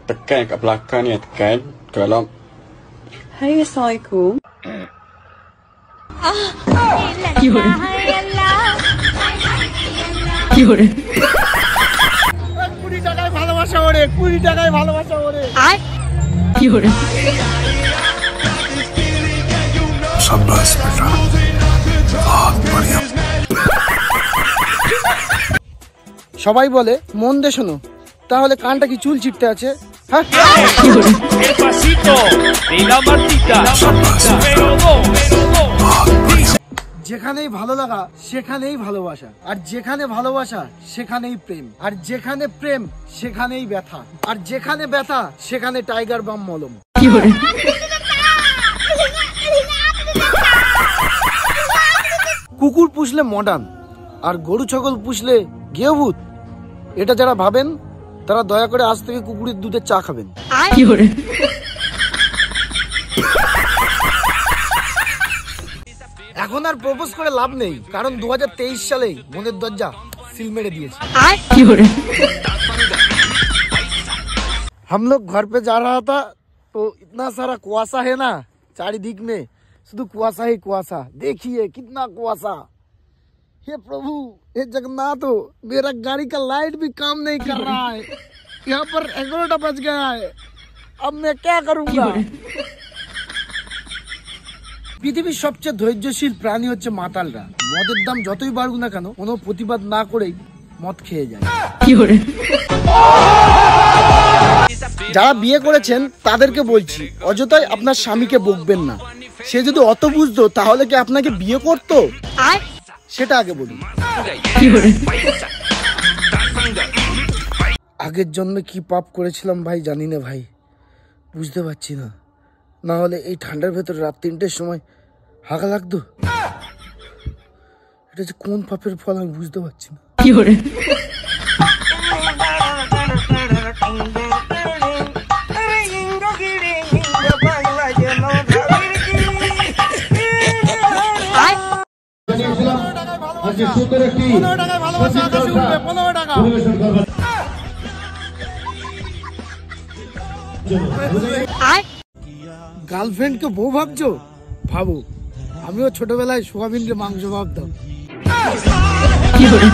tekan kat belakang ni, tekan. Kalau Hai, Assalamualaikum. কি করে 20 টাকায় ভালোবাসা ওরে, 20 টাকায় ভালোবাসা ওরে। কি করে शाबाश बेटा, बहुत बढ़िया। সবাই বলে মন দিয়ে শোনো, তাহলে কানটা কি চুল চিপতে আছে? হ্যাঁ, যেখানেই ভালো লাগা সেখানেই ভালোবাসা, আর যেখানে ভালোবাসা সেখানেই প্রেম, আর যেখানে প্রেম সেখানেই ব্যথা, আর যেখানে ব্যথা সেখানে টাইগার বাম মলম। কি করে কুকুর পুষলে মডার্ন, আর গরু ছাগল পুষলে গেঁয়ো। এটা যারা ভাবেন তারা দয়া করে আজ থেকে কুকুরের দুধের চা খাবেন। কি করে এখন আর প্রপোজ করে লাভ নেই, কারণ 2023 সালেই মনের দরজা সিল মেরে दिएছে। কি করে हम लोग घर पे जा रहा था तो इतना सारा कुआसा है ना, चारिदिक में शुद्ध कुआसा ही कुआसा। देखिए कितना कुआसा। हे प्रभु, हे जगन्नाथ, मेरा गाड़ी का लाइट भी काम नहीं कर रहा है। यहाँ पर 11टा बज गया है, अब मैं क्या करूँगा? পৃথিবীর সবচেয়ে ধৈর্যশীল প্রাণী হচ্ছে মাতালরা। মদের দাম যতই বাড়ুক না কেন, কোনো প্রতিবাদ না করেই মদ খেয়ে যায়। কি করে যারা বিয়ে করেছেন তাদেরকে বলছি, অযথাই আপনার স্বামীকে বকবেন না। সে যদি অত বুঝতো তাহলে কি আপনাকে বিয়ে করতো? সেটা আগে বলুন। কি করে আগের জন্মে কি পাপ করেছিলাম ভাই জানি না ভাই, বুঝতে পারছি না। না হলে এই ঠান্ডার ভেতরে রাত 3টের সময় হাগা লাগতো। এটা যে কোন পাপের ফল আমি বুঝতে পারছি না। কি করে গার্লফ্রেন্ডকে বউ ভাবছো? ভাবো, আমিও ছোটবেলায় সোয়াবিনকে মাংস ভাবতাম। কি করে